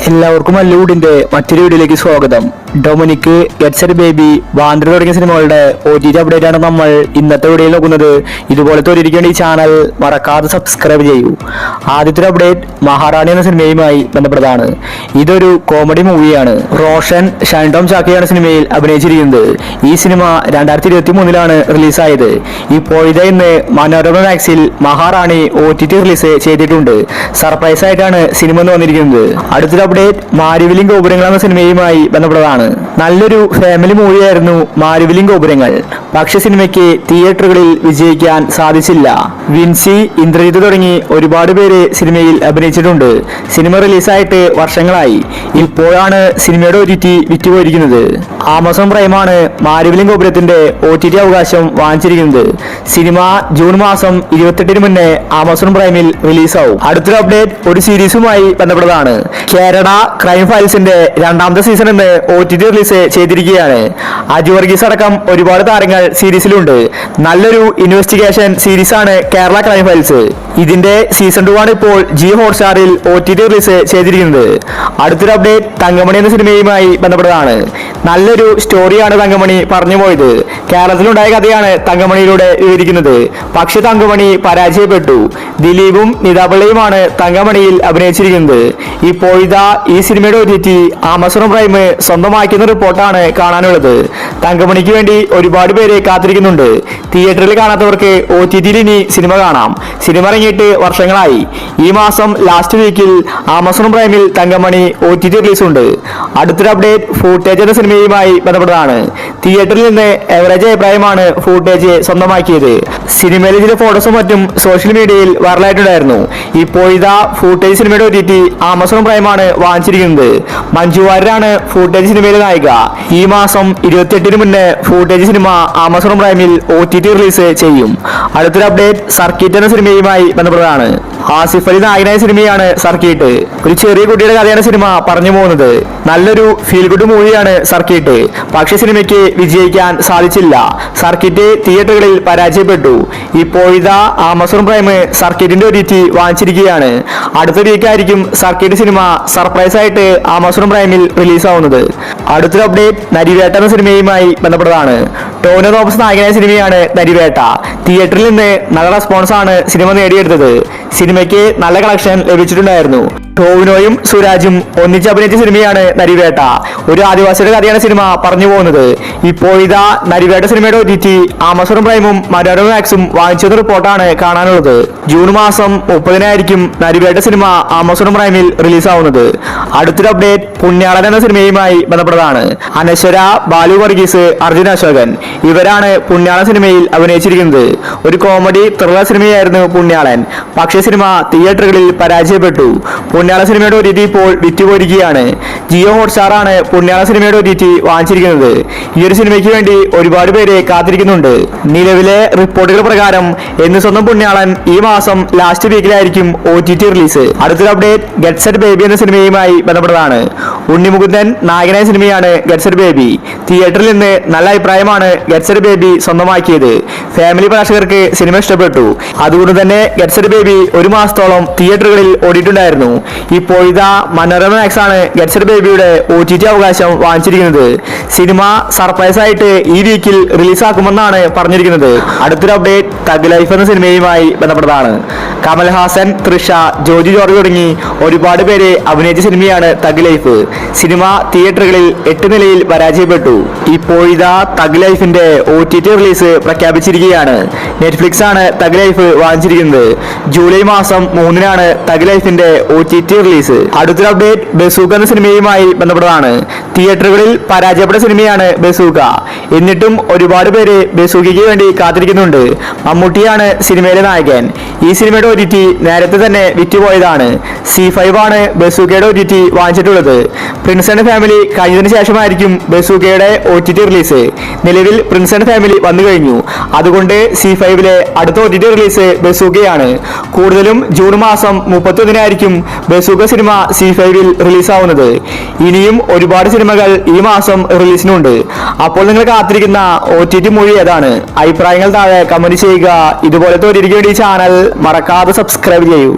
എല്ലാവർക്കും അല്ലൂഡിന്റെ മറ്റൊരു വീഡിയോയിലേക്ക് സ്വാഗതം. Dominic, get set baby, wander തുടങ്ങിയ സിനിമകളുടെ OTT അപ്ഡേറ്റ് ആണ് നമ്മൾ ഇന്നത്തെ വീഡിയോയിൽ നോക്കുന്നത്. ഇതുപോലത്തെ ഒരു ചാനൽ മറക്കാതെ സബ്സ്ക്രൈബ് ചെയ്യൂ. ആദ്യത്തെ അപ്ഡേറ്റ് മഹാറാണി എന്ന സിനിമയുമായി ബന്ധപ്പെട്ടതാണ്. ഇതൊരു കോമഡി മൂവിയാണ്. റോഷൻ ഷൈൻ ടോം ചാക്കയാണ് സിനിമയിൽ അഭിനയിച്ചിരിക്കുന്നത്. ഈ സിനിമ 2023 റിലീസായത്. ഇപ്പോഴത്തെ ഇന്ന് മനോരമ മാക്സിൽ മഹാറാണി OTT റിലീസ് ചെയ്തിട്ടുണ്ട്. സർപ്രൈസ് ആയിട്ടാണ് സിനിമ എന്ന് വന്നിരിക്കുന്നത്. അടുത്തൊരു അപ്ഡേറ്റ് മാരിവില്ലിംഗ് ഗോപുരങ്ങൾ എന്ന സിനിമയുമായി ബന്ധപ്പെട്ടതാണ്. നല്ലൊരു ഫാമിലി മൂവിയായിരുന്നു മാരിവില്ലിംഗ് ഗോപുരങ്ങൾ. പക്ഷെ സിനിമയ്ക്ക് തിയേറ്ററുകളിൽ വിജയിക്കാൻ സാധിച്ചില്ല. വിൻസി, ഇന്ദ്രജിത്ത് തുടങ്ങി ഒരുപാട് പേര് സിനിമയിൽ അഭിനയിച്ചിട്ടുണ്ട്. സിനിമ റിലീസായിട്ട് വർഷങ്ങളായി. ഇപ്പോഴാണ് സിനിമയുടെ OTT വിറ്റുപോയിരിക്കുന്നത്. ആമസോൺ പ്രൈമാണ് മാരിവില്ലിംഗ് ഗോപുരത്തിന്റെ OTT അവകാശം വാങ്ങിച്ചിരിക്കുന്നത്. സിനിമ ജൂൺ മാസം 28 മുന്നേ ആമസോൺ പ്രൈമിൽ റിലീസാവും. അടുത്തൊരു അപ്ഡേറ്റ് ഒരു സീരീസുമായി ബന്ധപ്പെട്ടതാണ്. കേരള ക്രൈം ഫയൽസിന്റെ 2ാമത്തെ സീസൺ എന്ന് OTT റിലീസ് ചെയ്തിരിക്കുകയാണ്. അജു വർഗീസ് അടക്കം ഒരുപാട് താരങ്ങൾ സീരീസിലുണ്ട്. നല്ലൊരു ഇൻവെസ്റ്റിഗേഷൻ സീരീസാണ് കേരള ക്രൈം ഫയൽസ്. ഇതിന്റെ സീസൺ 2 ആണ് ഇപ്പോൾ ജിയോ ഹോട്ട്സ്റ്റാറിൽ OTT റിലീസ് ചെയ്തിരിക്കുന്നത്. അടുത്തൊരു അപ്ഡേറ്റ് തങ്കമണി എന്ന സിനിമയുമായി ബന്ധപ്പെട്ടതാണ്. നല്ലൊരു സ്റ്റോറിയാണ് തങ്കമണി പറഞ്ഞു പോയത്. കേരളത്തിലുണ്ടായ കഥയാണ് തങ്കമണിയിലൂടെ വിവരിക്കുന്നത്. പക്ഷെ തങ്കമണി പരാജയപ്പെട്ടു. ദിലീപും നിതാപിള്ളയുമാണ് തങ്കമണിയിൽ അഭിനയിച്ചിരിക്കുന്നത്. ഇപ്പോഴിതാ ഈ സിനിമയുടെ OTT ആമസോൺ പ്രൈം സ്വന്തമാക്കുന്ന റിപ്പോർട്ടാണ് കാണാനുള്ളത്. തങ്കമണിക്ക് വേണ്ടി ഒരുപാട് പേര് കാത്തിരിക്കുന്നുണ്ട്. തിയേറ്ററിൽ കാണാത്തവർക്ക് OTTയിൽ ഇനി സിനിമ കാണാം. സിനിമ ഇറങ്ങിയിട്ട് വർഷങ്ങളായി. ഈ മാസം ലാസ്റ്റ് വീക്കിൽ ആമസോൺ പ്രൈമിൽ തങ്കമണി OTT റിലീസുണ്ട്. അടുത്തൊരു അപ്ഡേറ്റ് ഫൂട്ടേജ് എന്ന സിനിമയുമായി ബന്ധപ്പെട്ടതാണ്. തിയേറ്ററിൽ നിന്ന് എവറേജ് അഭിപ്രായമാണ് ഫൂട്ടേജ് സ്വന്തമാക്കിയത്. സിനിമയിലെ ചില ഫോട്ടോസും മറ്റും സോഷ്യൽ മീഡിയയിൽ വൈറലായിട്ടുണ്ടായിരുന്നു. ഇപ്പോഴിതാ ഫൂട്ടേജ് സിനിമയുടെ OTT ആമസോൺ പ്രൈമാണ് വാങ്ങിച്ചിരിക്കുന്നത്. മഞ്ജു വാര്യരാണ് ഫൂട്ടേജ് സിനിമയിലെ നായിക. ഈ മാസം 28 മുന്നേ ഫൂട്ടേജ് സിനിമ ആമസോൺ പ്രൈമിൽ OTT റിലീസ് ചെയ്യും. അടുത്തൊരു അപ്ഡേറ്റ് സർക്കിറ്റ് എന്ന സിനിമയുമായി ബന്ധപ്പെട്ടതാണ്. ആസിഫ് അലി നായകനായ സിനിമയാണ് സർക്കിട്ട്. ഒരു ചെറിയ കുട്ടിയുടെ കഥയാണ് സിനിമ പറഞ്ഞു പോകുന്നത്. നല്ലൊരു ഫീൽ ഗുഡ് മൂവിയാണ് സർക്കിട്ട്. പക്ഷെ സിനിമയ്ക്ക് വിജയിക്കാൻ സാധിച്ചില്ല. സർക്കിറ്റ് തിയേറ്ററുകളിൽ പരാജയപ്പെട്ടു. ഇപ്പോഴിതാ ആമസോൺ പ്രൈം സർക്കിറ്റിന്റെ OTT വാങ്ങിച്ചിരിക്കുകയാണ്. അടുത്ത വീക്കായിരിക്കും സർക്കിറ്റ് സിനിമ സർപ്രൈസ് ആയിട്ട് ആമസോൺ പ്രൈമിൽ റിലീസ് ആവുന്നത്. അടുത്തൊരു അപ്ഡേറ്റ് നരിവേട്ട എന്ന സിനിമയുമായി ബന്ധപ്പെട്ടതാണ്. ടോവിനോ തോമസ് നായകനായ സിനിമയാണ് നരിവേട്ട. തിയേറ്ററിൽ നിന്ന് നല്ല റെസ്പോൺസ് ആണ് സിനിമ നേടിയെടുത്തത്. സിനിമയ്ക്ക് നല്ല കളക്ഷൻ ലഭിച്ചിട്ടുണ്ടായിരുന്നു. ടോവിനോയും സുരാജും ഒന്നിച്ച് അഭിനയിച്ച സിനിമയാണ് നരിവേട്ട. ഒരു ആദിവാസിയുടെ കഥയാണ് സിനിമ പറഞ്ഞു പോകുന്നത്. ഇപ്പോഴിതാ നരിവേട്ട സിനിമയുടെ OTT ആമസോൺ പ്രൈമും മനോരമ മാക്സും വാങ്ങിച്ചെന്ന റിപ്പോർട്ടാണ് കാണാനുള്ളത്. ജൂൺ മാസം 30 നരിവേട്ട സിനിമ ആമസോൺ പ്രൈമിൽ റിലീസ് ആവുന്നത്. അടുത്തൊരു അപ്ഡേറ്റ് പുണ്യാളൻ എന്ന സിനിമയുമായി ബന്ധപ്പെട്ടതാണ്. അനശ്വര, ബാലു വർഗീസ്, അർജുൻ അശോകൻ ഇവരാണ് പുണ്യാളൻ സിനിമയിൽ അഭിനയിച്ചിരിക്കുന്നത്. ഒരു കോമഡി ത്രില്ലർ സിനിമയായിരുന്നു പുണ്യാളൻ. പക്ഷേ സിനിമ തിയേറ്ററുകളിൽ പരാജയപ്പെട്ടു. പുണ്യാള സിനിമയുടെ OTT ഇപ്പോൾ വിറ്റുപോയിരിക്കുകയാണ്. ജിയോ ഹോട്ട്സ്റ്റാറാണ് പുണ്യാള സിനിമയുടെ OTT വാങ്ങിച്ചിരിക്കുന്നത്. ഈ ഒരു സിനിമയ്ക്ക് വേണ്ടി ഒരുപാട് പേര് കാത്തിരിക്കുന്നുണ്ട്. നിലവിലെ റിപ്പോർട്ടുകൾ പ്രകാരം എന്ന് സ്വന്തം പുണ്യാളൻ ഈ മാസം ലാസ്റ്റ് വീക്കിലായിരിക്കും OTT റിലീസ്. അടുത്തൊരു അപ്ഡേറ്റ് ഗെറ്റ് സെറ്റ് ബേബി എന്ന സിനിമയുമായി ബന്ധപ്പെട്ടതാണ്. ഉണ്ണിമുകുന്ദൻ നായകനായ സിനിമയാണ് ഗെറ്റ് സെറ്റ് ബേബി. തിയേറ്ററിൽ നിന്ന് നല്ല അഭിപ്രായമാണ് ഗെറ്റ് സെറ്റ് ബേബി സ്വന്തമാക്കിയത്. ഫാമിലി പ്രേക്ഷകർക്ക് സിനിമ ഇഷ്ടപ്പെട്ടു. അതുകൊണ്ട് തന്നെ ഗെറ്റ് സെറ്റ് ബേബി ഒരു മാസത്തോളം തിയേറ്ററുകളിൽ ഓടിയിട്ടുണ്ടായിരുന്നു. ഇപ്പോഴിതാ മനോരമ മാക്സ് ആണ് ഗെറ്റ് സെറ്റ് ബേബിയുടെ OTT അവകാശം വാങ്ങിച്ചിരിക്കുന്നത്. സിനിമ സർപ്രൈസ് ആയിട്ട് ഈ വീക്കിൽ റിലീസാക്കുമെന്നാണ് പറഞ്ഞിരിക്കുന്നത്. അടുത്തൊരു അപ്ഡേറ്റ് തഗ് ലൈഫ് എന്ന സിനിമയുമായി ബന്ധപ്പെട്ടതാണ്. കമൽഹാസൻ, തൃഷ, ജോജി ജോർജ് തുടങ്ങി ഒരുപാട് പേര് അഭിനയിച്ച സിനിമയാണ് തഗ് ലൈഫ്. സിനിമ തിയേറ്ററുകളിൽ 8 നിലയിൽ പരാജയപ്പെട്ടു. ഇപ്പോഴിതാ തഗ് ലൈഫിന്റെ OTT റിലീസ് പ്രഖ്യാപിച്ചിരിക്കുകയാണ്. നെറ്റ്ഫ്ലിക്സ് ആണ് തഗ് ലൈഫ് വാങ്ങിച്ചിരിക്കുന്നത്. ജൂലൈ മാസം 3 തഗ് ലൈഫിന്റെ OTT റിലീസ്. അടുത്തൊരു അപ്ഡേറ്റ് ബസൂക്ക എന്ന സിനിമയുമായി ബന്ധപ്പെട്ടതാണ്. തിയേറ്ററുകളിൽ പരാജയപ്പെട്ട സിനിമയാണ് ബസൂക്ക. എന്നിട്ടും ഒരുപാട് പേര് ബസൂക്കയ്ക്ക് വേണ്ടി കാത്തിരിക്കുന്നുണ്ട്. മമ്മൂട്ടിയാണ് സിനിമയിലെ നായകൻ. ഈ സിനിമയുടെ OTT നേരത്തെ തന്നെ വിറ്റുപോയതാണ്. C5 ആണ് ബസൂക്കയുടെ OTT വാങ്ങിച്ചിട്ടുള്ളത്. പ്രിൻസ് ആൻഡ് ഫാമിലി കഴിഞ്ഞതിന് ശേഷമായിരിക്കും ബസൂക്കയുടെ OTT റിലീസ്. നിലവിൽ പ്രിൻസ് ആൻഡ് ഫാമിലി വന്നു കഴിഞ്ഞു. അതുകൊണ്ട് C5ലെ അടുത്ത OTT റിലീസ് ബസൂക്കയാണ്. കൂടുതലും ജൂൺ മാസം 31 ബസൂക്ക സിനിമ C5ൽ റിലീസാവുന്നത്. ഇനിയും ഒരുപാട് സിനിമകൾ ഈ മാസം റിലീസിനുണ്ട്. അപ്പോൾ നിങ്ങൾ കാത്തിരിക്കുന്ന OTT മൂവി ഏതാണ്? അഭിപ്രായങ്ങൾ താഴെ കമന്റ് ചെയ്യുക. ഇതുപോലത്തെ ഒരു ചാനൽ മറക്കാതെ സബ്സ്ക്രൈബ് ചെയ്യൂ.